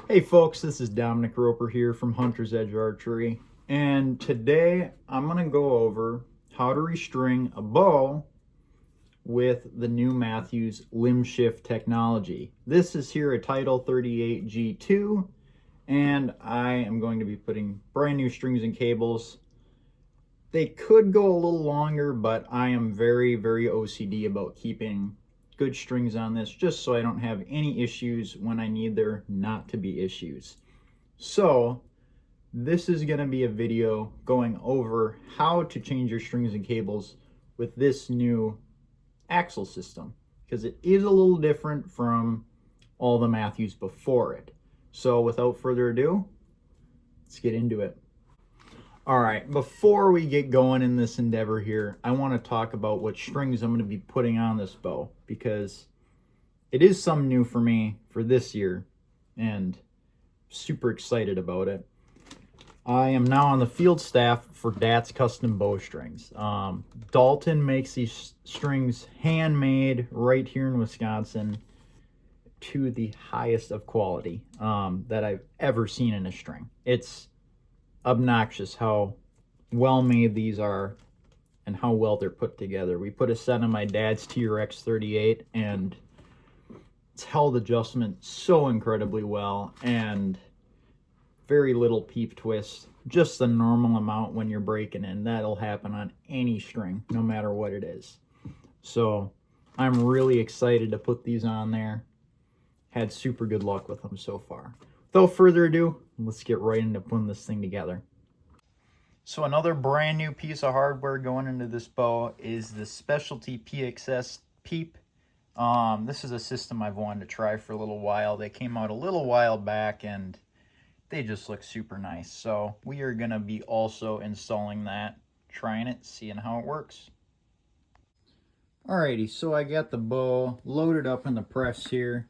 Hey folks, this is Dominick Roper here from Hunter's Edge Archery, and today I'm going to go over how to restring a bow with the new Mathews limb shift technology. This is here a Title G2, and I am going to be putting brand new strings and cables. They could go a little longer, but I am very OCD about keeping good strings on this just so I don't have any issues when I need there not to be issues. So this is going to be a video going over how to change your strings and cables with this new axle system, because it is a little different from all the Mathews before it. So without further ado, let's get into it. All right, before we get going in this endeavor here, I want to talk about what strings I'm going to be putting on this bow, because it is something new for me for this year and super excited about it. I am now on the field staff for DAT's Custom Bowstrings. Dalton makes these strings handmade right here in Wisconsin to the highest of quality that I've ever seen in a string. It's obnoxious how well made these are and how well they're put together. We put a set on my dad's TRX 38 and it's held adjustment so incredibly well, and very little peep twist, just the normal amount when you're breaking in. That'll happen on any string, no matter what it is. So I'm really excited to put these on there. Had super good luck with them so far. Without further ado, let's get right into putting this thing together. So another brand new piece of hardware going into this bow is the Specialty PXS Peep. This is a system I've wanted to try for a little while. They came out a little while back and they just look super nice. So we are going to be also installing that, trying it, seeing how it works. Alrighty, so I got the bow loaded up in the press here.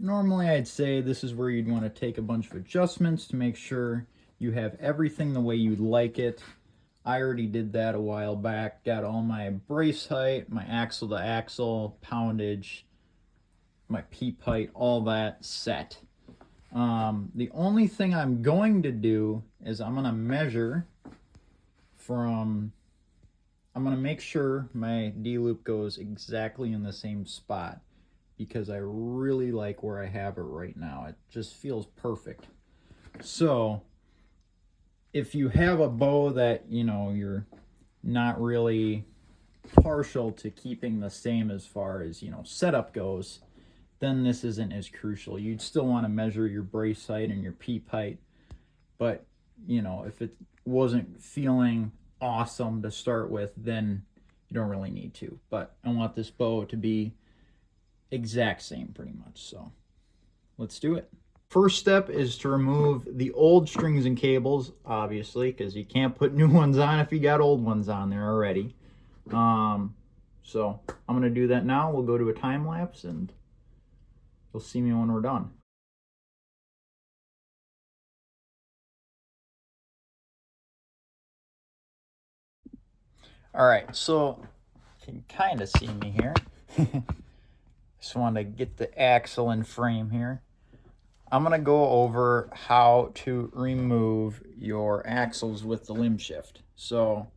Normally I'd say this is where you'd want to take a bunch of adjustments to make sure you have everything the way you'd like it. I already did that a while back. Got all my brace height, my axle to axle, poundage, my peep height, all that set. The only thing I'm going to do is I'm going to measure I'm going to make sure my D-loop goes exactly in the same spot, because I really like where I have it right now. It just feels perfect. So if you have a bow that, you know, you're not really partial to keeping the same as far as, you know, setup goes, then this isn't as crucial. You'd still want to measure your brace height and your peep height. But, you know, if it wasn't feeling awesome to start with, then you don't really need to. But I want this bow to be exact same pretty much. So let's do it. First step is to remove the old strings and cables, obviously, because you can't put new ones on if you got old ones on there already. So I'm going to do that now. We'll go to a time lapse and you'll see me when we're done. All right, so you can kind of see me here. Just want to get the axle in frame here. I'm going to go over how to remove your axles with the limb shift. So,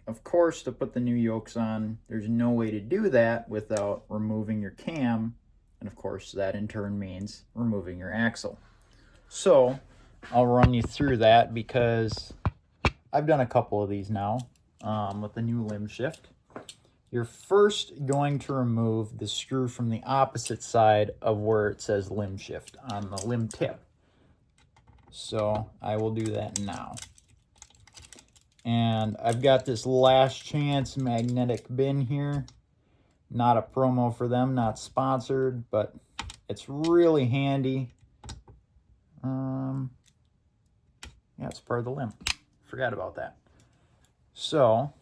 of course, to put the new yokes on, there's no way to do that without removing your cam. And of course, that in turn means removing your axle. So, I'll run you through that because I've done a couple of these now with the new limb shift. You're first going to remove the screw from the opposite side of where it says limb shift on the limb tip. So I will do that now. And I've got this Last Chance magnetic bin here. Not a promo for them, not sponsored, but it's really handy. Yeah, it's part of the limb. Forgot about that. So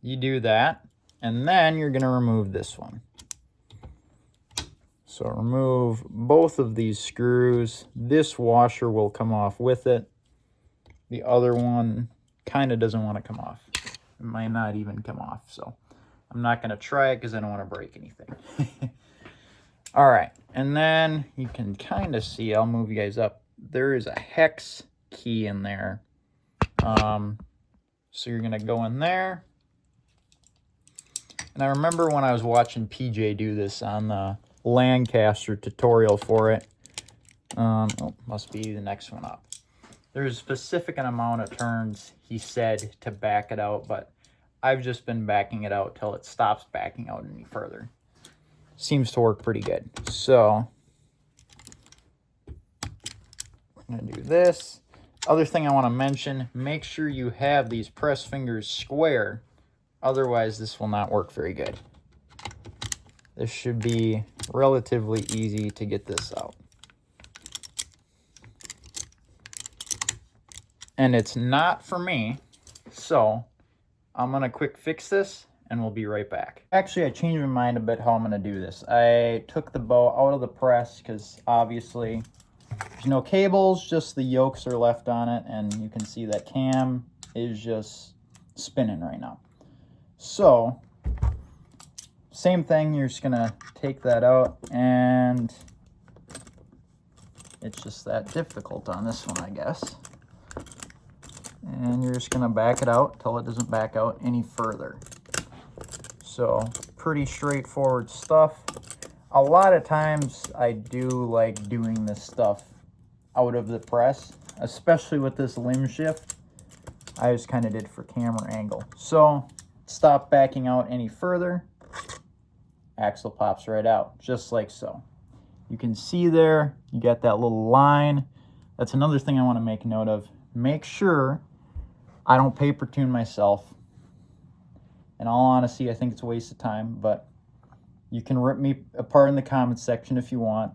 you do that, and then you're going to remove this one. So remove both of these screws. This washer will come off with it. The other one kind of doesn't want to come off. It might not even come off, so I'm not going to try it because I don't want to break anything. All right, and then you can kind of see, I'll move you guys up, there is a hex key in there. So you're gonna go in there. And I remember when I was watching PJ do this on the Lancaster tutorial for it. Oh, must be the next one up. There's a specific amount of turns he said to back it out, but I've just been backing it out till it stops backing out any further. Seems to work pretty good. So I'm gonna do this. Other thing I want to mention, make sure you have these press fingers square. Otherwise, this will not work very good. This should be relatively easy to get this out. And it's not for me, so I'm going to quick fix this, and we'll be right back. Actually, I changed my mind a bit how I'm going to do this. I took the bow out of the press because obviously there's no cables, just the yokes are left on it, and you can see that cam is just spinning right now. So, same thing, you're just gonna take that out, and it's just that difficult on this one, I guess. And you're just gonna back it out till it doesn't back out any further. So, pretty straightforward stuff. A lot of times I do like doing this stuff out of the press, especially with this limb shift. I just kind of did for camera angle. So, stop backing out any further, axle pops right out, just like so. You can see there, you got that little line. That's another thing I want to make note of. Make sure I don't paper tune myself. In all honesty, I think it's a waste of time, but you can rip me apart in the comments section if you want.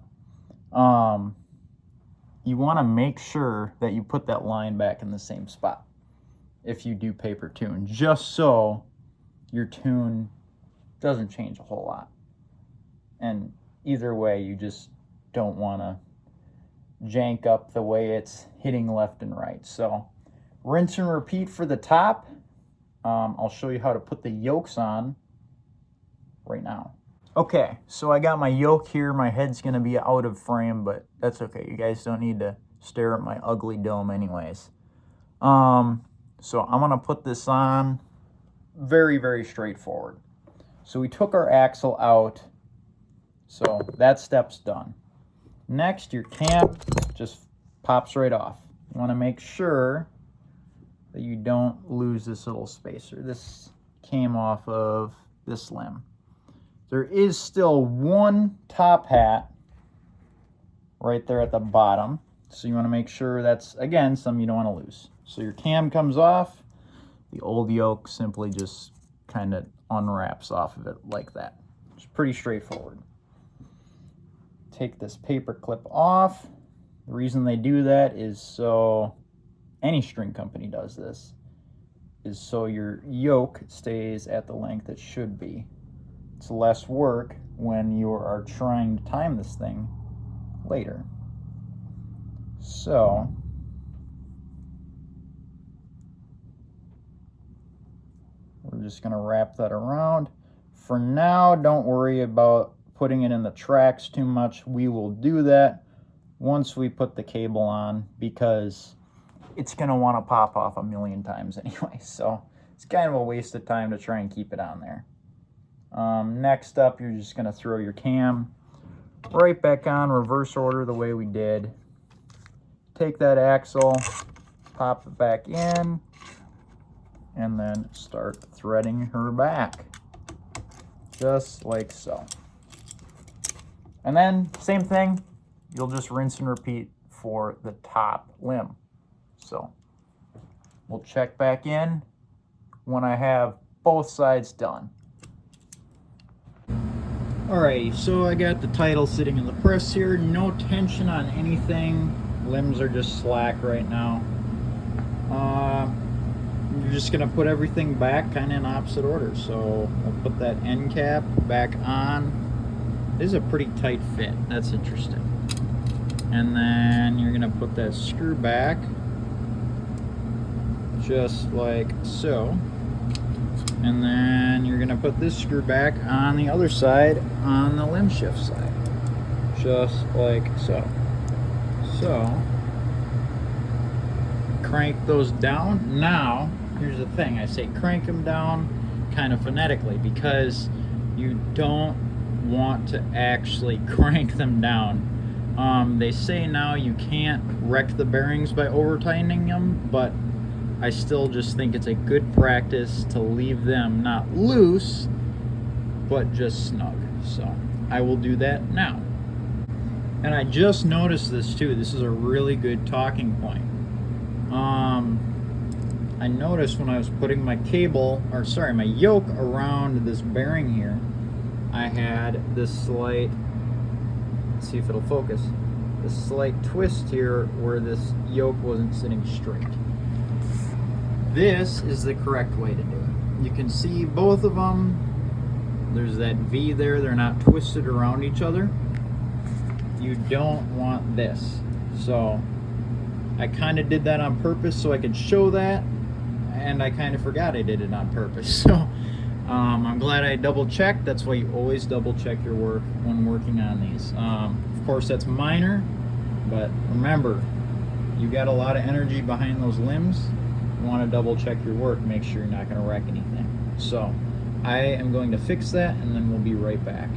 You want to make sure that you put that line back in the same spot if you do paper tune, just so your tune doesn't change a whole lot. And either way, you just don't want to jank up the way it's hitting left and right. So rinse and repeat for the top. I'll show you how to put the yokes on right now. Okay, so I got my yoke here. My head's going to be out of frame, but that's okay. You guys don't need to stare at my ugly dome anyways. So I'm going to put this on. Very, very straightforward. So we took our axle out, so that step's done. Next, your cam just pops right off. You want to make sure that you don't lose this little spacer. This came off of this limb. There is still one top hat right there at the bottom, so you want to make sure that's, again, something you don't want to lose. So your cam comes off. The old yoke simply just kind of unwraps off of it like that. It's pretty straightforward. Take this paper clip off. The reason they do that is so, any string company does this, is so your yoke stays at the length it should be. It's less work when you are trying to time this thing later. So, we're just going to wrap that around. For now, don't worry about putting it in the tracks too much. We will do that once we put the cable on, because it's going to want to pop off a million times anyway. So it's kind of a waste of time to try and keep it on there. Next up, you're just going to throw your cam right back on, reverse order the way we did. Take that axle, pop it back in, and then start threading her back, just like so. And then, same thing, you'll just rinse and repeat for the top limb. So, we'll check back in when I have both sides done. Alrighty, so I got the title sitting in the press here, no tension on anything, limbs are just slack right now. You're just going to put everything back kind of in opposite order. So we'll put that end cap back on. This is a pretty tight fit. That's interesting. And then you're going to put that screw back just like so. And then you're going to put this screw back on the other side, on the limb shift side. just like so. So, crank those down. Now, here's the thing. I say crank them down kind of phonetically because you don't want to actually crank them down. They say now you can't wreck the bearings by over-tightening them, but I still just think it's a good practice to leave them not loose, but just snug. So I will do that now. And I just noticed this too. This is a really good talking point. I noticed when I was putting my my yoke around this bearing here, I had this slight, let's see if it'll focus, this slight twist here where this yoke wasn't sitting straight. This is the correct way to do it. You can see both of them. There's that V there. They're not twisted around each other. You don't want this. So I kind of did that on purpose so I could show that, and I kind of forgot I did it on purpose. So I'm glad I double checked. That's why you always double check your work when working on these. Of course, that's minor, but remember, you got a lot of energy behind those limbs. You want to double check your work, make sure you're not going to wreck anything. So I am going to fix that, and then we'll be right back.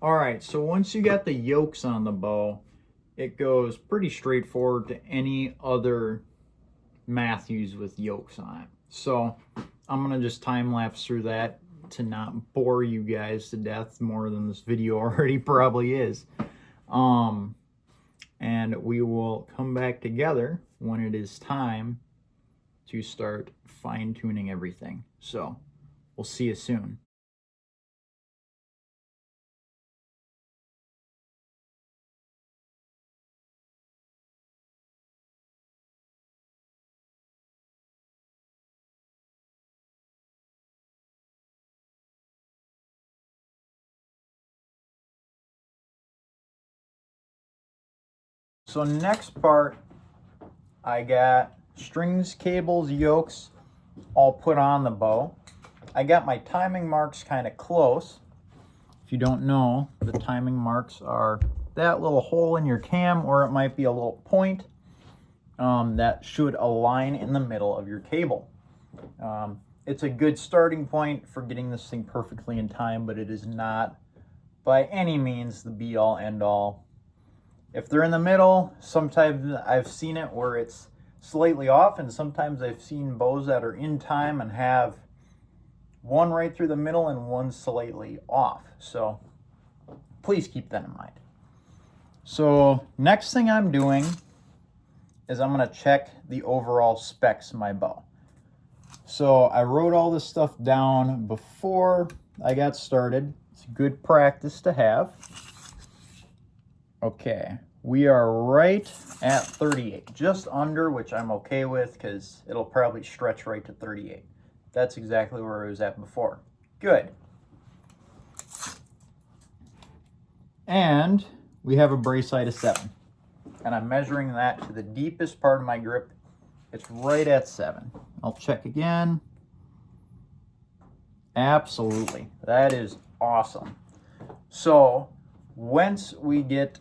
All right, so once you got the yokes on the bow, it goes pretty straightforward to any other Mathews with yokes on it. So I'm going to just time-lapse through that to not bore you guys to death more than this video already probably is. And we will come back together when it is time to start fine-tuning everything. So we'll see you soon. So next part, I got strings, cables, yokes all put on the bow. I got my timing marks kind of close. If you don't know, the timing marks are that little hole in your cam, or it might be a little point that should align in the middle of your cable. It's a good starting point for getting this thing perfectly in time, but it is not by any means the be-all, end-all. If they're in the middle, sometimes I've seen it where it's slightly off, and sometimes I've seen bows that are in time and have one right through the middle and one slightly off. So please keep that in mind. So next thing I'm doing is I'm going to check the overall specs of my bow. So I wrote all this stuff down before I got started. It's good practice to have. Okay, we are right at 38, just under, which I'm okay with because it'll probably stretch right to 38. That's exactly where I was at before. Good. And we have a brace height of 7. And I'm measuring that to the deepest part of my grip. It's right at 7. I'll check again. Absolutely. That is awesome. So once we get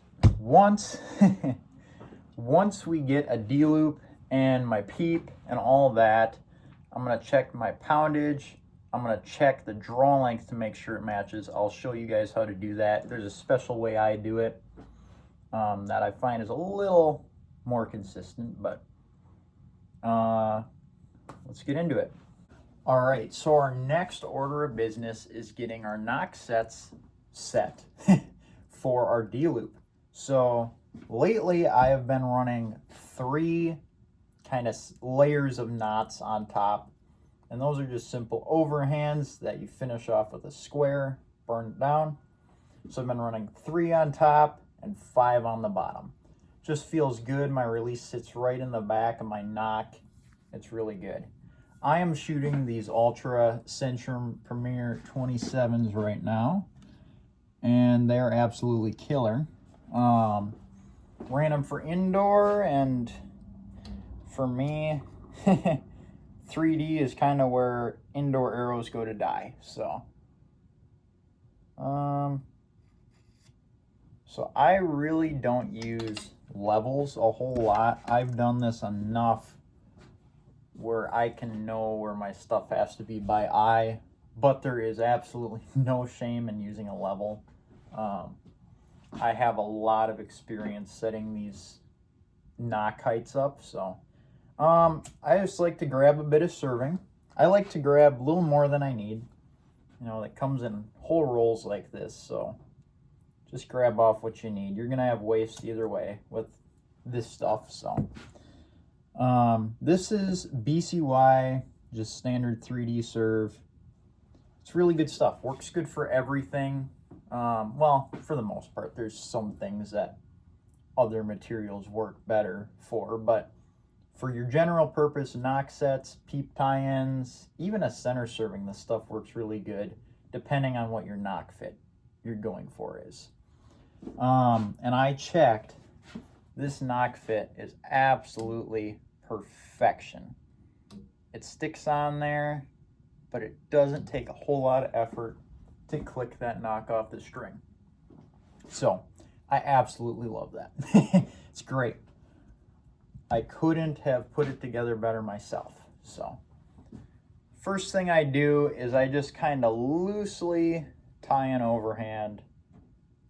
a D-loop and my peep and all that, I'm going to check my poundage. I'm going to check the draw length to make sure it matches. I'll show you guys how to do that. There's a special way I do it that I find is a little more consistent, but let's get into it. All right, so our next order of business is getting our knock sets set for our D-loop. So lately I have been running 3 kind of layers of knots on top, and those are just simple overhands that you finish off with a square, burn it down. So I've been running 3 on top and 5 on the bottom. Just feels good. My release sits right in the back of my knock. It's really good. I am shooting these Ultra Centrum Premier 27s right now, and they're absolutely killer. Ran them for indoor, and for me, 3D is kind of where indoor arrows go to So I really don't use levels a whole lot. I've done this enough where I can know where my stuff has to be by eye, but there is absolutely no shame in using a level. I have a lot of experience setting these knock heights up, so I just like to grab a bit of serving. I like to grab a little more than I need. You know, it comes in whole rolls like this, so just grab off what you need. You're gonna have waste either way with this stuff. So this is BCY, just standard 3D serve. It's really good stuff. Works good for everything. Well, for the most part. There's some things that other materials work better for, but for your general purpose knock sets, peep tie-ins, even a center serving, this stuff works really good depending on what your knock fit you're going for is. And I checked, this knock fit is absolutely perfection. It sticks on there, but it doesn't take a whole lot of effort to click that knock off the string. So I absolutely love that. It's great. I couldn't have put it together better myself. So first thing I do is I just kind of loosely tie an overhand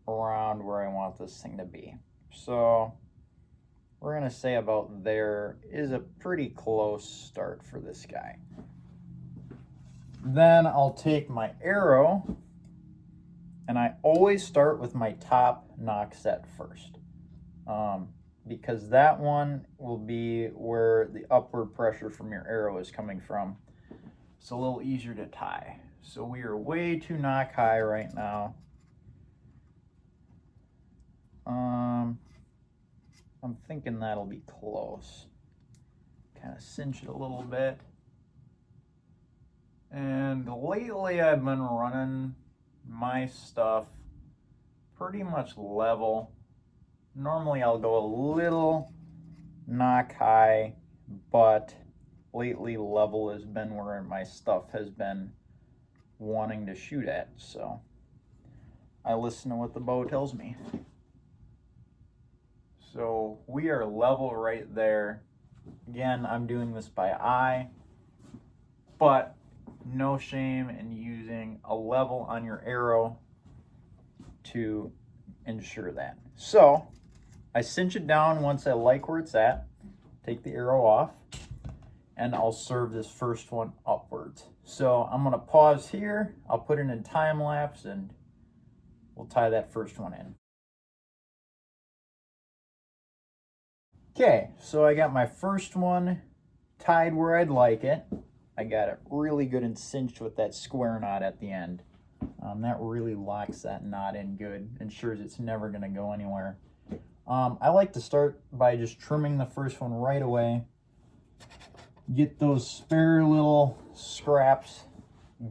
around where I want this thing to be. So we're gonna say about there is a pretty close start for this guy. Then I'll take my arrow, and I always start with my top knock set first, because that one will be where the upward pressure from your arrow is coming from. It's a little easier to tie. So we are way too knock high right now. I'm thinking that'll be close. Kind of cinch it a little bit. And lately I've been running my stuff pretty much level. Normally I'll go a little knock high, but lately level has been where my stuff has been wanting to shoot at, so I listen to what the bow tells me. So we are level right there. Again, I'm doing this by eye, but no shame in using a level on your arrow to ensure that. So I cinch it down once I like where it's at, take the arrow off, and I'll serve this first one upwards. So I'm gonna pause here, I'll put it in time lapse, and we'll tie that first one in. Okay, so I got my first one tied where I'd like it. I got it really good and cinched with that square knot at the end. That really locks that knot in good, ensures it's never gonna go anywhere. I like to start by just trimming the first one right away. Get those spare little scraps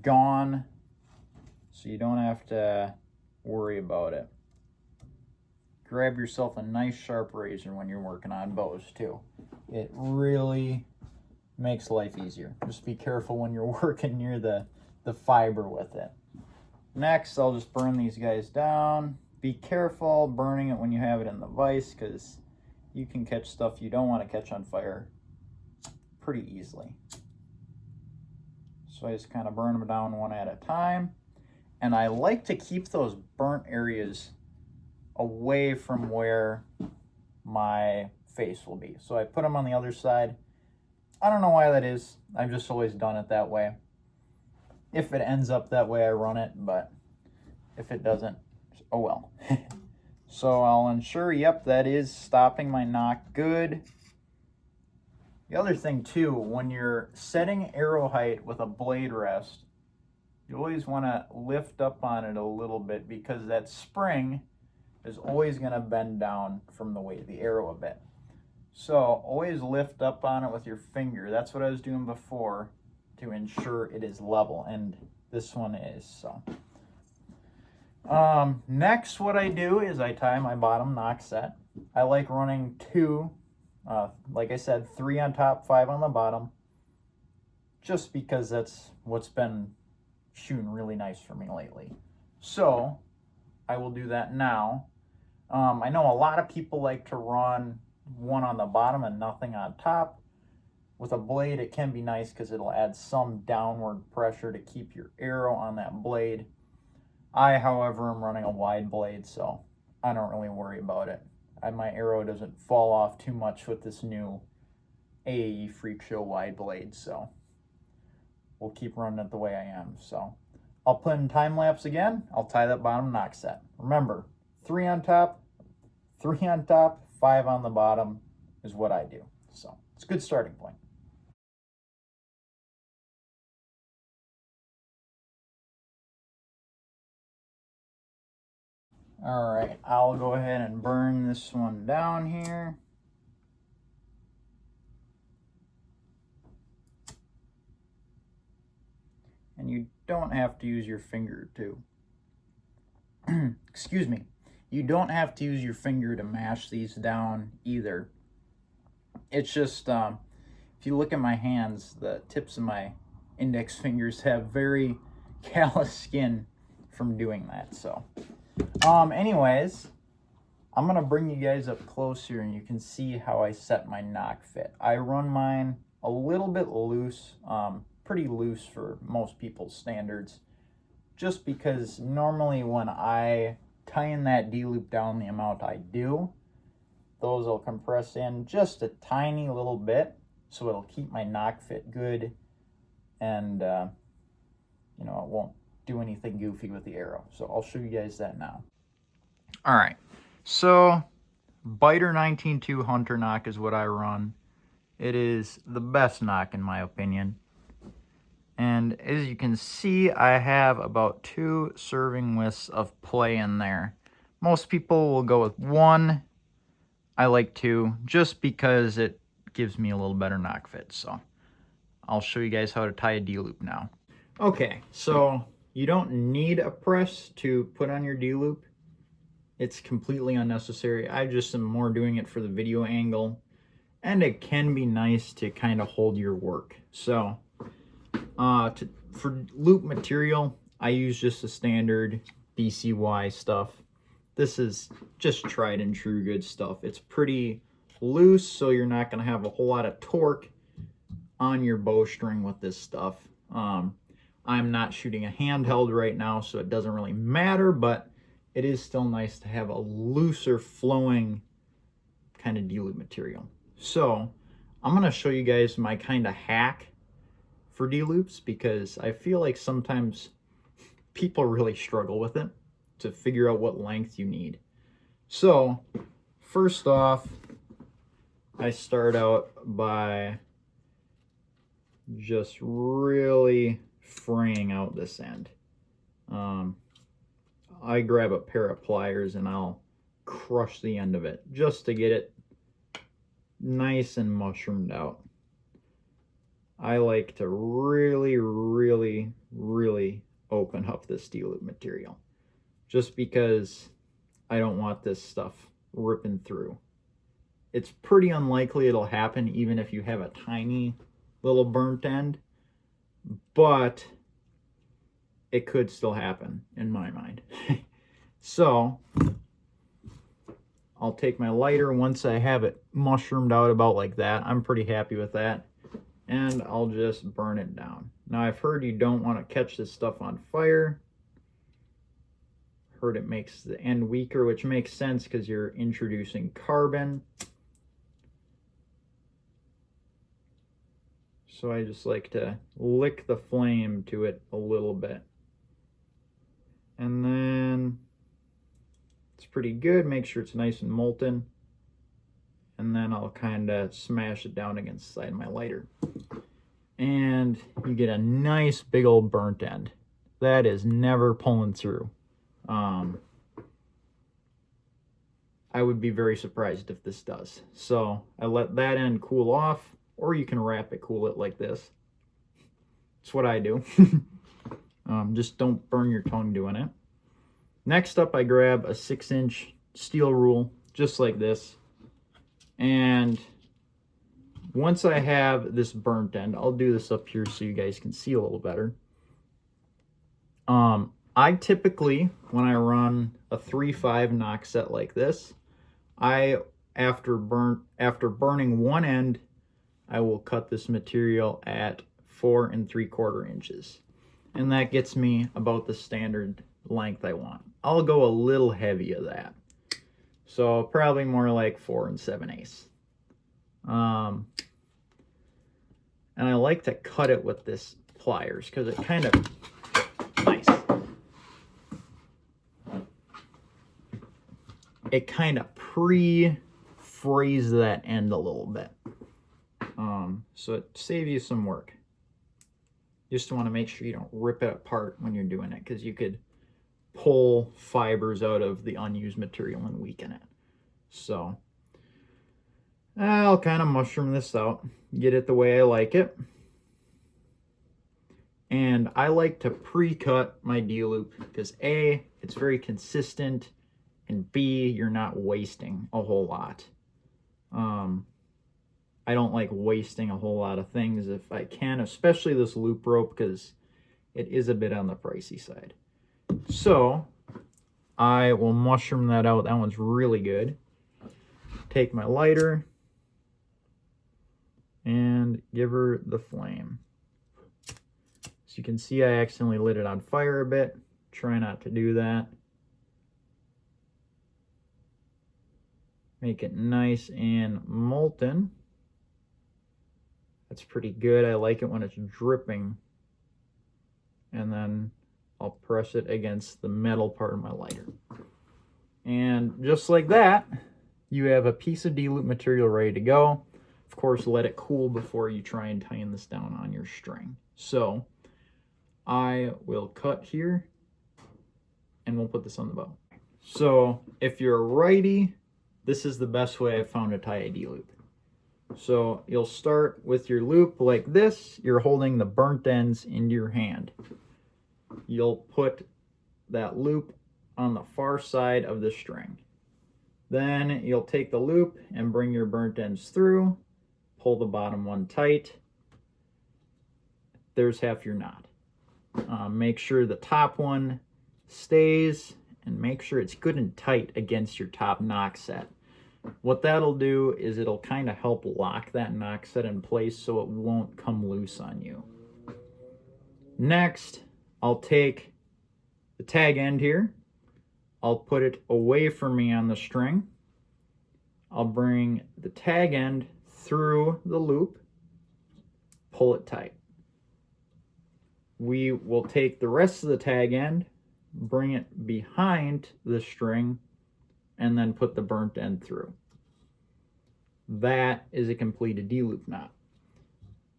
gone so you don't have to worry about it. Grab yourself a nice sharp razor when you're working on bows too. It really makes life easier. Just be careful when you're working near the fiber with it. Next, I'll just burn these guys down. Be careful burning it when you have it in the vise, because you can catch stuff you don't want to catch on fire pretty easily. So I just kind of burn them down one at a time. And I like to keep those burnt areas away from where my face will be. So I put them on the other side. I don't know why that is. I've just always done it that way. If it ends up that way, I run it, but if it doesn't, oh well. So I'll ensure, yep, that is stopping my knock good. The other thing too, when you're setting arrow height with a blade rest, you always want to lift up on it a little bit, because that spring is always going to bend down from the weight of the arrow a bit. So always lift up on it with your finger. That's what I was doing before to ensure it is level, and this one is. So next, what I do is I tie my bottom knock set. I like running two, like I said, 3 on top, 5 on the bottom, just because that's what's been shooting really nice for me lately. So I will do that now. I know a lot of people like to run one on the bottom and nothing on top. With a blade, it can be nice because it'll add some downward pressure to keep your arrow on that blade. I, however, am running a wide blade, so I don't really worry about it. My arrow doesn't fall off too much with this new AAE Freak Show wide blade, so we'll keep running it the way I am. So I'll put in time lapse again. I'll tie that bottom knock set. Remember, 3 on top, 5 on the bottom is what I do. So it's a good starting point. All right, I'll go ahead and burn this one down here. And you don't have to use your finger to, excuse me, you don't have to use your finger to mash these down either. It's just, if you look at my hands, the tips of my index fingers have very callous skin from doing that. So, anyways, I'm going to bring you guys up close here and you can see how I set my knock fit. I run mine a little bit loose, pretty loose for most people's standards, just because normally when I tie in that D-loop down the amount I do, those will compress in just a tiny little bit, so it'll keep my knock fit good, and you know, it won't do anything goofy with the arrow. So I'll show you guys that now. All right, so Biter 19.2 Hunter knock is what I run. It is the best knock in my opinion. And as you can see, I have about 2 serving widths of play in there. Most people will go with 1. I like 2 just because it gives me a little better knock fit. So I'll show you guys how to tie a D-loop now. Okay, so you don't need a press to put on your D-loop. It's completely unnecessary. I just am more doing it for the video angle. And it can be nice to kind of hold your work. So for loop material, I use just the standard BCY stuff. This is just tried and true good stuff. It's pretty loose, so you're not going to have a whole lot of torque on your bowstring with this stuff. I'm not shooting a handheld right now, so it doesn't really matter, but it is still nice to have a looser flowing kind of D-loop material. So I'm going to show you guys my kind of hack for D-loops, because I feel like sometimes people really struggle with it to figure out what length you need. So first off, I start out by just really fraying out this end. I grab a pair of pliers and I'll crush the end of it just to get it nice and mushroomed out. I like to really, really, really open up this D-loop material, just because I don't want this stuff ripping through. It's pretty unlikely it'll happen even if you have a tiny little burnt end, but it could still happen in my mind. So I'll take my lighter once I have it mushroomed out about like that. I'm pretty happy with that. And I'll just burn it down. Now, I've heard you don't want to catch this stuff on fire. Heard it makes the end weaker, which makes sense because you're introducing carbon. So I just like to lick the flame to it a little bit. And then it's pretty good. Make sure it's nice and molten. And then I'll kind of smash it down against the side of my lighter. And you get a nice big old burnt end. That is never pulling through. I would be very surprised if this does. So I let that end cool off, or you can wrap it, cool it like this. That's what I do. Just don't burn your tongue doing it. Next up, I grab a 6-inch steel rule, just like this. And once I have this burnt end, I'll do this up here so you guys can see a little better. I typically, when I run a 3-5 knock set like this, after burning one end, I will cut this material at 4 3/4 inches. And that gets me about the standard length I want. I'll go a little heavy of that. So probably more like 4 7/8. And I like to cut it with this pliers because it kind of, nice. It kind of pre-frays that end a little bit. So it saves you some work. You just want to make sure you don't rip it apart when you're doing it, because you could pull fibers out of the unused material and weaken it. So I'll kind of mushroom this out, get it the way I like it. And I like to pre-cut my D-loop because A, it's very consistent, and B, you're not wasting a whole lot. I don't like wasting a whole lot of things if I can, especially this loop rope, because it is a bit on the pricey side. So I will mushroom that out. That one's really good. Take my lighter and give her the flame. As you can see, I accidentally lit it on fire a bit. Try not to do that. Make it nice and molten. That's pretty good. I like it when it's dripping. And then I'll press it against the metal part of my lighter. And just like that, you have a piece of D-loop material ready to go. Of course, let it cool before you try and tighten this down on your string. So I will cut here and we'll put this on the bow. So if you're a righty, this is the best way I've found to tie a D-loop. So you'll start with your loop like this. You're holding the burnt ends into your hand. You'll put that loop on the far side of the string. Then you'll take the loop and bring your burnt ends through, pull the bottom one tight. There's half your knot. Make sure the top one stays, and make sure it's good and tight against your top knock set. What that'll do is it'll kind of help lock that knock set in place so it won't come loose on you. Next, I'll take the tag end here. I'll put it away from me on the string. I'll bring the tag end through the loop, pull it tight. We will take the rest of the tag end, bring it behind the string, and then put the burnt end through. That is a completed D-loop knot.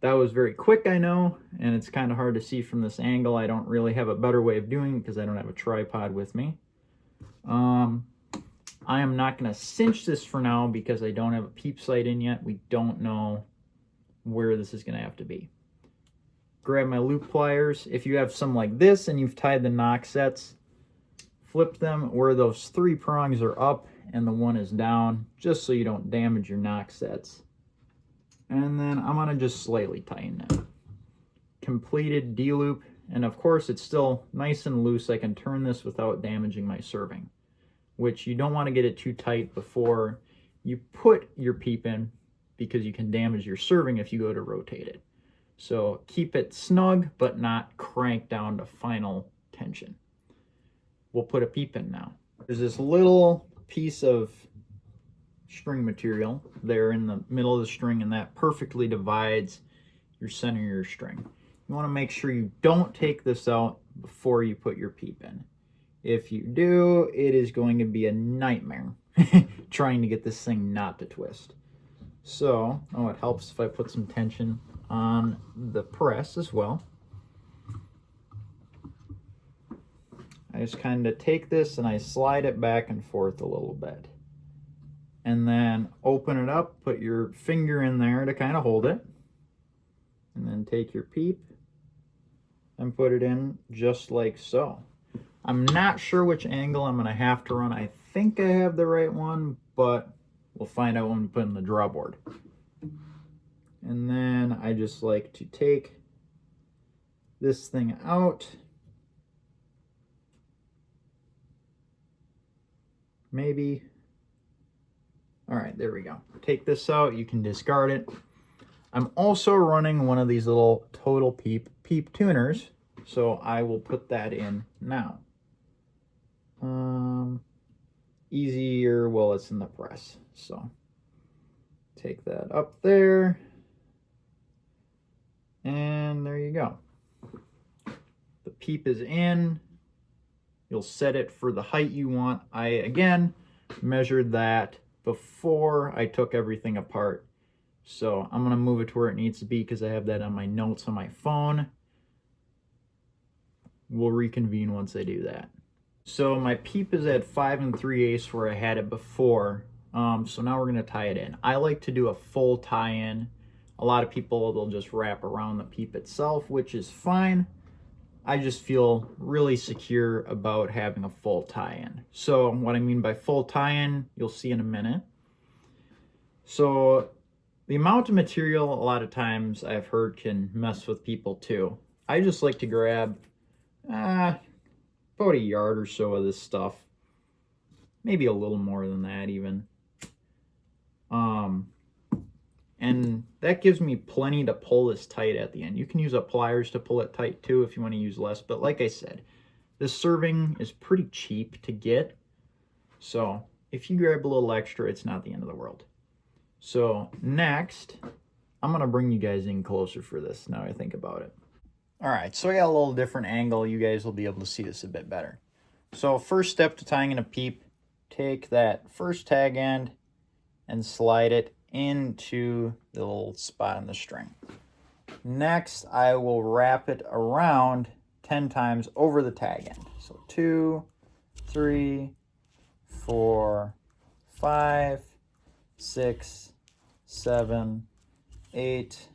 That was very quick, I know, and it's kind of hard to see from this angle. I don't really have a better way of doing it because I don't have a tripod with me. I am not going to cinch this for now because I don't have a peep sight in yet. We don't know where this is going to have to be. Grab my loop pliers. If you have some like this and you've tied the knock sets, flip them where those 3 prongs are up and the one is down, just so you don't damage your knock sets. And then I'm going to just slightly tighten it. Completed D-loop, and of course it's still nice and loose. I can turn this without damaging my serving, which you don't want to get it too tight before you put your peep in, because you can damage your serving if you go to rotate it. So keep it snug, but not crank down to final tension. We'll put a peep in now. There's this little piece of string material there in the middle of the string, and that perfectly divides your center of your string. You want to make sure you don't take this out before you put your peep in. If you do, it is going to be a nightmare trying to get this thing not to twist. So, it helps if I put some tension on the press as well. I just kind of take this and I slide it back and forth a little bit. And then open it up, put your finger in there to kind of hold it. And then take your peep and put it in just like so. I'm not sure which angle I'm going to have to run. I think I have the right one, but we'll find out when we put in the drawboard. And then I just like to take this thing out maybe. All right, there we go. Take this out, you can discard it. I'm also running one of these little Total Peep tuners, so I will put that in now. Easier, well, it's in the press, so take that up there, and there you go. The peep is in. You'll set it for the height you want. I, again, measured that before I took everything apart. So I'm going to move it to where it needs to be because I have that on my notes on my phone. We'll reconvene once I do that. So my peep is at 5 3/8 where I had it before. So now we're going to tie it in. I like to do a full tie-in. A lot of people, they'll just wrap around the peep itself, which is fine. I just feel really secure about having a full tie-in. So what I mean by full tie-in, you'll see in a minute. So the amount of material a lot of times I've heard can mess with people too. I just like to grab about a yard or so of this stuff. Maybe a little more than that even. And that gives me plenty to pull this tight at the end. You can use pliers to pull it tight too if you want to use less. But like I said, this serving is pretty cheap to get. So if you grab a little extra, it's not the end of the world. So next, I'm going to bring you guys in closer for this now I think about it. All right, so I got a little different angle. You guys will be able to see this a bit better. So first step to tying in a peep, take that first tag end and slide it into the little spot on the string. Next, I will wrap it around 10 times over the tag end. So 2, 3, 4, 5, 6, 7, 8,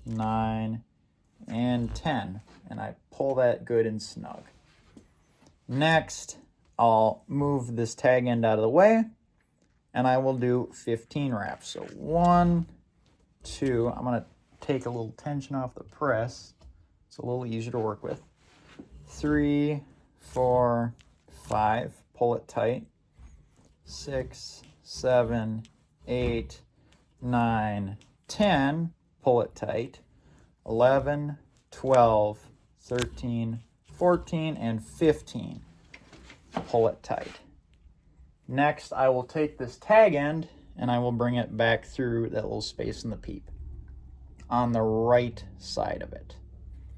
9, and 10. And I pull that good and snug. Next, I'll move this tag end out of the way, and I will do 15 wraps. So 1, 2, I'm going to take a little tension off the press. It's a little easier to work with. 3, 4, 5, pull it tight. 6, 7, 8, 9, 10, pull it tight. 11, 12, 13, 14, and 15, pull it tight. Next, I will take this tag end and I will bring it back through that little space in the peep on the right side of it.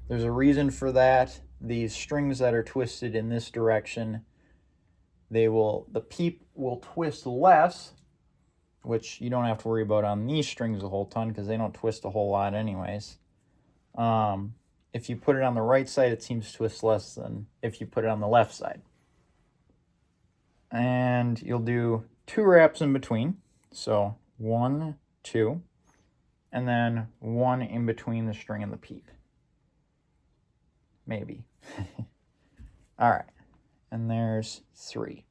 There's a reason for that. These strings that are twisted in this direction, the peep will twist less, which you don't have to worry about on these strings a whole ton because they don't twist a whole lot anyways. If you put it on the right side, it seems to twist less than if you put it on the left side. And you'll do 2 wraps in between. So 1, 2, and then 1 in between the string and the peep. Maybe. All right. And there's 3.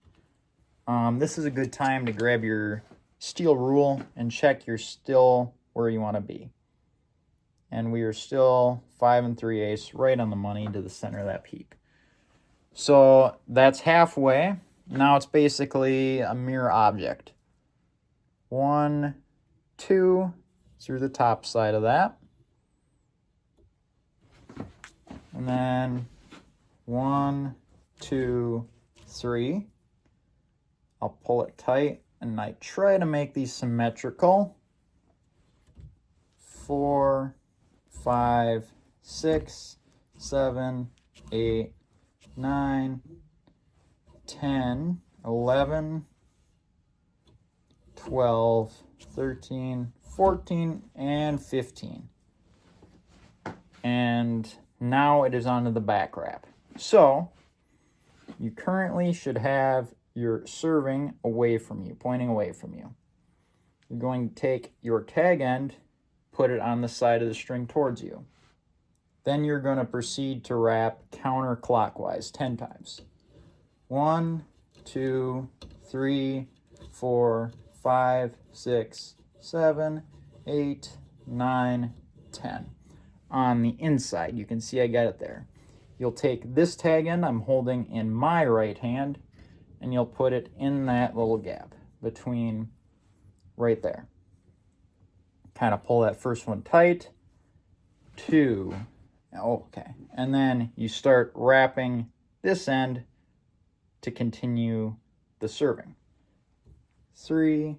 This is a good time to grab your steel rule and check you're still where you want to be. And we are still 5 3/8, right on the money to the center of that peep. So that's halfway. Now it's basically a mirror object. 1, 2, through the top side of that. And then 1, 2, 3. I'll pull it tight, and I try to make these symmetrical. 4, 5, 6, 7, 8, 9, 10, 11, 12, 13, 14, and 15. And now it is onto the back wrap. So you currently should have your serving away from you, pointing away from you. You're going to take your tag end, put it on the side of the string towards you. Then you're going to proceed to wrap counterclockwise 10 times. 1, 2, 3, 4, 5, 6, 7, 8, 9, 10. On the inside, you can see I got it there. You'll take this tag end I'm holding in my right hand, and you'll put it in that little gap between right there. Kind of pull that first one tight. 2. Okay. And then you start wrapping this end to continue the serving. 3,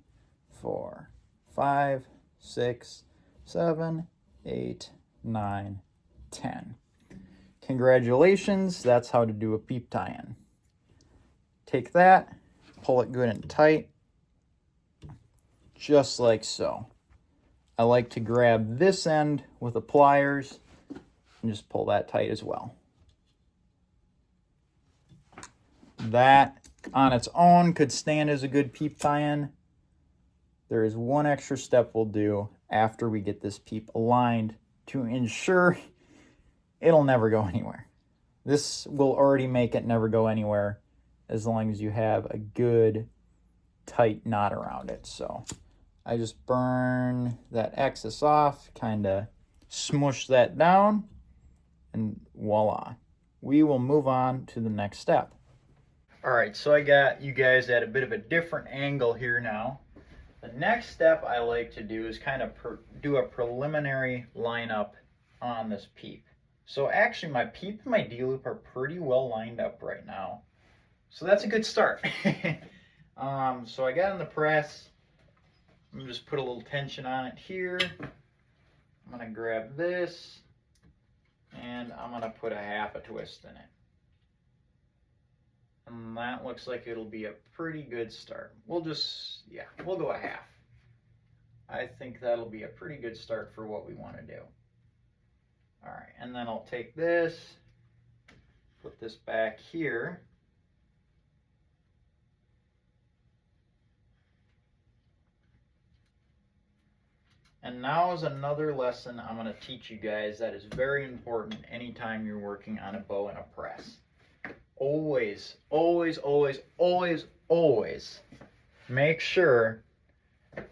4, 5, 6, 7, 8, 9, 10. Congratulations, that's how to do a peep tie-in. Take that, pull it good and tight, just like so. I like to grab this end with the pliers and just pull that tight as well. That on its own could stand as a good peep tie-in. There is one extra step we'll do after we get this peep aligned to ensure it'll never go anywhere. This will already make it never go anywhere as long as you have a good tight knot around it. So I just burn that excess off, kind of smush that down, and voila. We will move on to the next step. All right, so I got you guys at a bit of a different angle here now. The next step I like to do is kind of do a preliminary lineup on this peep. So actually my peep and my D-loop are pretty well lined up right now. So that's a good start. So I got in the press. I'm gonna just put a little tension on it here. I'm gonna grab this and I'm gonna put a half a twist in it. And that looks like it'll be a pretty good start. We'll go a half. I think that'll be a pretty good start for what we want to do. All right, and then I'll take this, put this back here. And now is another lesson I'm going to teach you guys that is very important anytime you're working on a bow and a press. Always, always, always, always, always make sure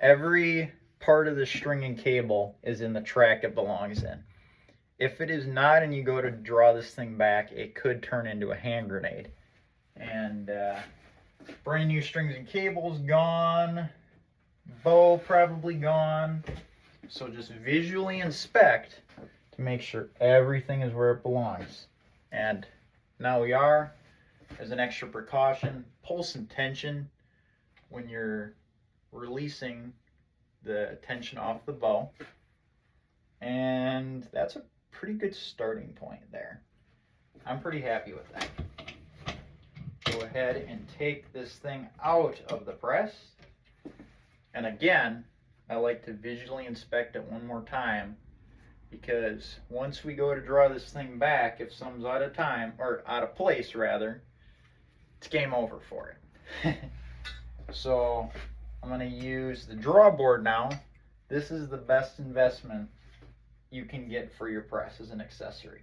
every part of the string and cable is in the track it belongs in. If it is not and you go to draw this thing back, it could turn into a hand grenade. And brand new strings and cables gone, bow probably gone. So just visually inspect to make sure everything is where it belongs. And now we are. As an extra precaution, pull some tension when you're releasing the tension off the bow. And that's a pretty good starting point there. I'm pretty happy with that. Go ahead and take this thing out of the press. And again, I like to visually inspect it one more time, because once we go to draw this thing back, if something's out of time, or out of place rather, it's game over for it. So I'm going to use the draw board now. This is the best investment you can get for your press as an accessory.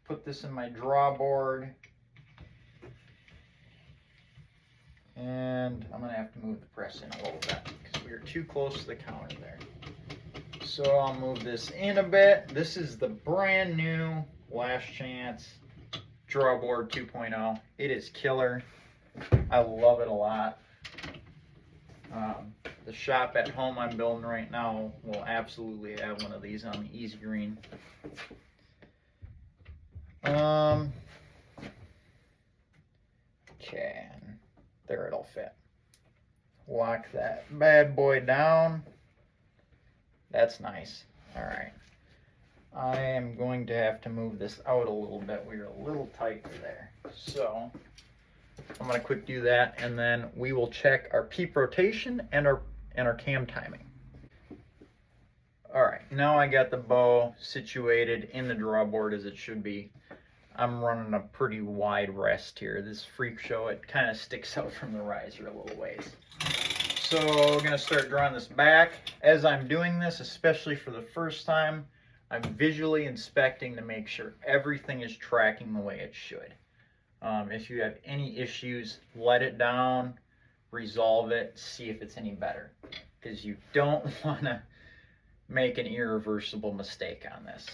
Put this in my draw board, and I'm going to have to move the press in a little bit because we are too close to the counter there. So I'll move this in a bit. This is the brand new Last Chance Draw Board 2.0. It is killer. I love it a lot. The shop at home I'm building right now will absolutely have one of these on the Easy Green. Okay, there it'll fit. Lock that bad boy down. That's nice. All right. I am going to have to move this out a little bit. We are a little tight there. So I'm going to quick do that, and then we will check our peep rotation and our cam timing. All right, now I got the bow situated in the draw board as it should be. I'm running a pretty wide rest here. This freak show, it kind of sticks out from the riser a little ways. So we're going to start drawing this back. As I'm doing this, especially for the first time, I'm visually inspecting to make sure everything is tracking the way it should. If you have any issues, let it down, resolve it, see if it's any better. Because you don't want to make an irreversible mistake on this.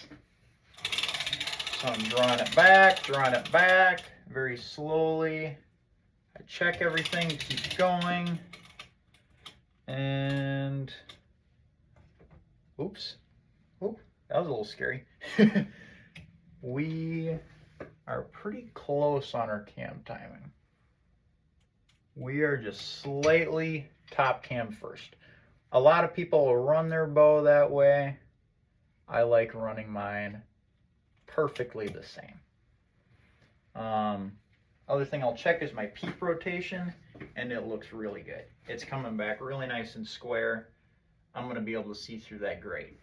So I'm drawing it back, very slowly. I check everything, keep going, and oops, oop, that was a little scary. We are pretty close on our cam timing. We are just slightly top cam first. A lot of people will run their bow that way. I like running mine perfectly the same. Other thing I'll check is my peep rotation, and it looks really good. It's coming back really nice and square. I'm going to be able to see through that great.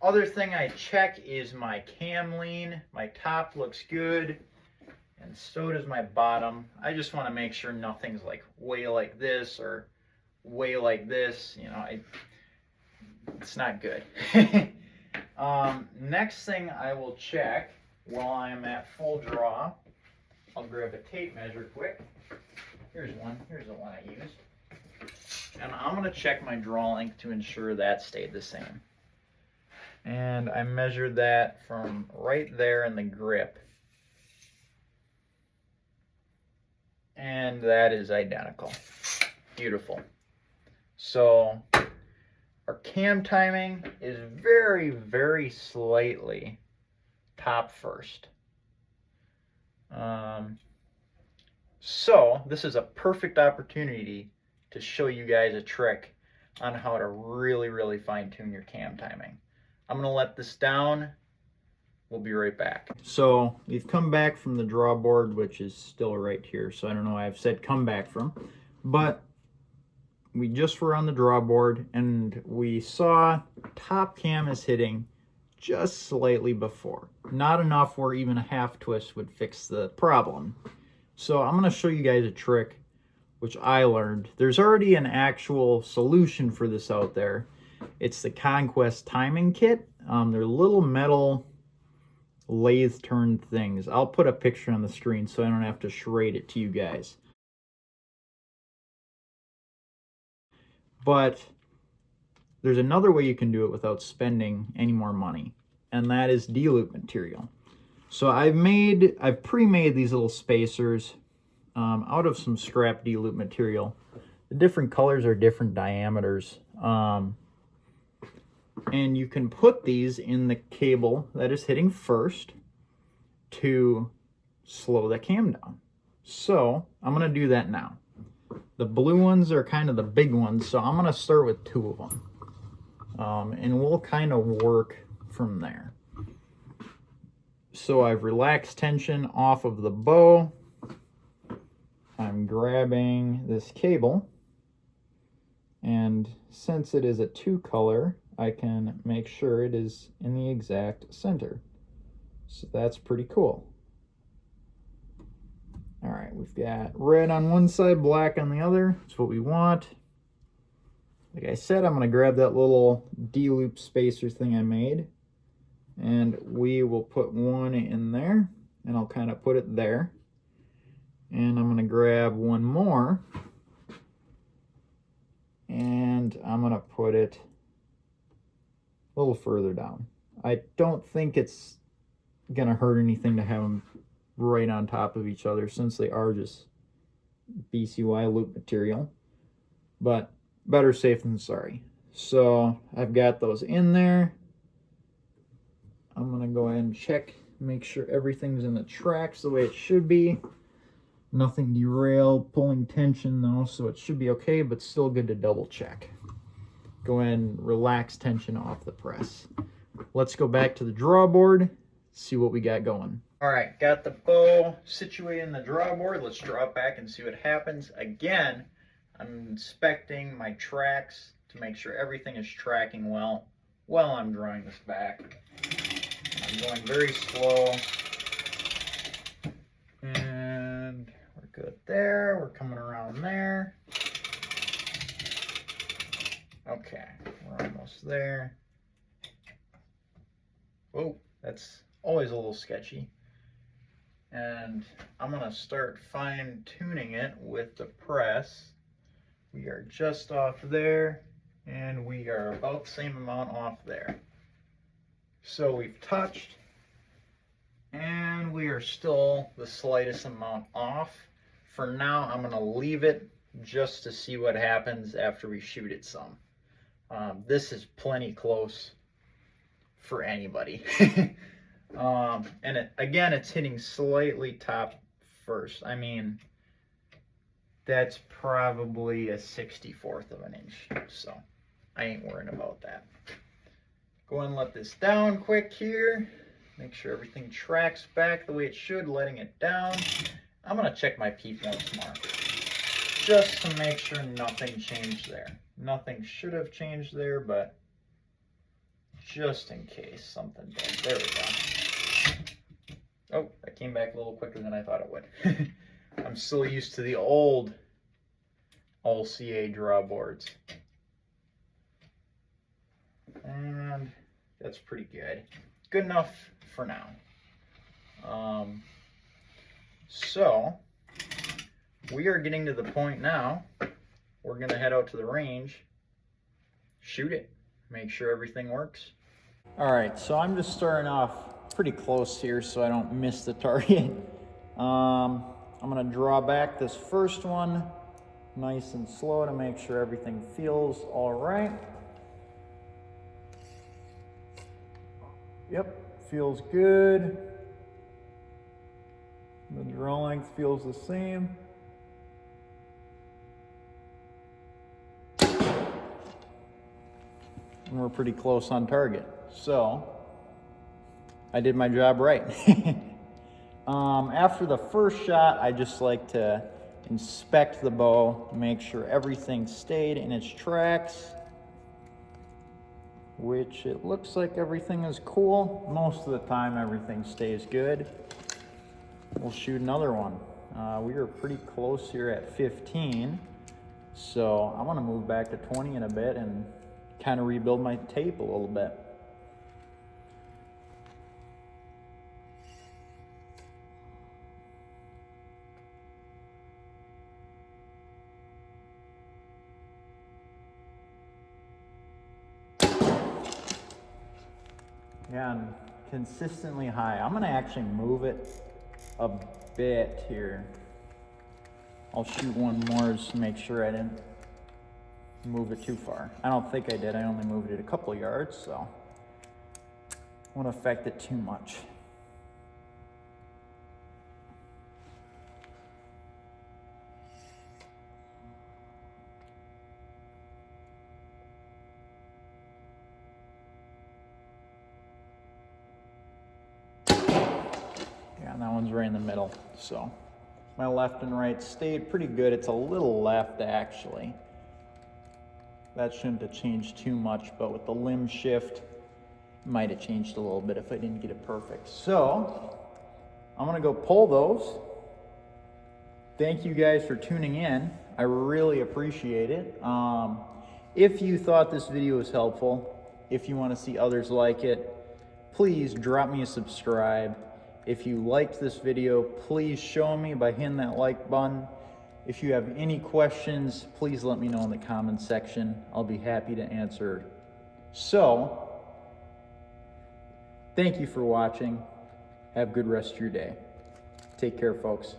Other thing I check is my cam lean. My top looks good, and so does my bottom. I just want to make sure nothing's like way like this or way like this. You know, it's not good. Next thing I will check while I'm at full draw, I'll grab a tape measure quick. Here's one. Here's the one I used. And I'm going to check my draw length to ensure that stayed the same. And I measured that from right there in the grip. And that is identical. Beautiful. So our cam timing is very, very slightly top first. So this is a perfect opportunity to show you guys a trick on how to really, really fine tune your cam timing. I'm going to let this down. We'll be right back. So we've come back from the draw board, which is still right here. So I don't know why I've said come back from, but we just were on the draw board and we saw top cam is hitting just slightly before. Not enough where even a half twist would fix the problem. So I'm going to show you guys a trick which I learned. There's already an actual solution for this out there. It's the Conquest timing kit. They're little metal lathe turned things. I'll put a picture on the screen so I don't have to charade it to you guys. But there's another way you can do it without spending any more money, and that is D-loop material. So I've pre-made these little spacers out of some scrap D-loop material. The different colors are different diameters. And you can put these in the cable that is hitting first to slow the cam down. So I'm going to do that now. The blue ones are kind of the big ones, so I'm going to start with 2 of them. And we'll kind of work from there. So I've relaxed tension off of the bow. I'm grabbing this cable. And since it is a 2-color, I can make sure it is in the exact center. So that's pretty cool. All right, we've got red on one side, black on the other. That's what we want. Like I said, I'm going to grab that little D-loop spacer thing I made, and we will put one in there, and I'll kind of put it there. And I'm going to grab one more, and I'm going to put it a little further down. I don't think it's going to hurt anything to have them right on top of each other since they are just BCY loop material, but better safe than sorry. So I've got those in there. I'm going to go ahead and check, make sure everything's in the tracks the way it should be. Nothing derailed, pulling tension though, so it should be okay, but still good to double check. Go ahead and relax tension off the press. Let's go back to the draw board, see what we got going. All right, got the bow situated in the draw board. Let's draw it back and see what happens. Again, I'm inspecting my tracks to make sure everything is tracking well while I'm drawing this back. I'm going very slow. And we're good there. We're coming around there. Okay, we're almost there. Whoa, that's always a little sketchy. And I'm going to start fine-tuning it with the press. We are just off there, and we are about the same amount off there. So we've touched, and we are still the slightest amount off. For now, I'm gonna leave it just to see what happens after we shoot it some. This is plenty close for anybody. And again, it's hitting slightly top first. I mean, that's probably a 64th of an inch, so I ain't worrying about that. Go ahead and let this down quick here. Make sure everything tracks back the way it should, letting it down. I'm gonna check my peep once more, just to make sure nothing changed there. Nothing should have changed there, but just in case something did. There we go. Oh, that came back a little quicker than I thought it would. I'm still used to the old all-CA draw boards. And that's pretty good. Good enough for now. So we are getting to the point now. We're gonna head out to the range, shoot it, make sure everything works. All right, so I'm just starting off pretty close here so I don't miss the target. I'm gonna draw back this first one nice and slow to make sure everything feels all right. Yep, feels good. The draw length feels the same. And we're pretty close on target. So I did my job right. After the first shot, I just like to inspect the bow, make sure everything stayed in its tracks, which it looks like everything is cool. Most of the time, everything stays good. We'll shoot another one. We are pretty close here at 15, so I want to move back to 20 in a bit and kind of rebuild my tape a little bit. Yeah, and consistently high. I'm gonna actually move it a bit here. I'll shoot one more just to make sure I didn't move it too far. I don't think I did. I only moved it a couple yards, so won't affect it too much. Yeah, and that one's right in the middle. So my left and right stayed pretty good. It's a little left actually. That shouldn't have changed too much, but with the limb shift, might have changed a little bit if I didn't get it perfect. So I'm gonna go pull those. Thank you guys for tuning in. I really appreciate it. If you thought this video was helpful, if you want to see others like it, please drop me a subscribe. If you liked this video, please show me by hitting that like button. If you have any questions, please let me know in the comments section. I'll be happy to answer. So, thank you for watching. Have a good rest of your day. Take care, folks.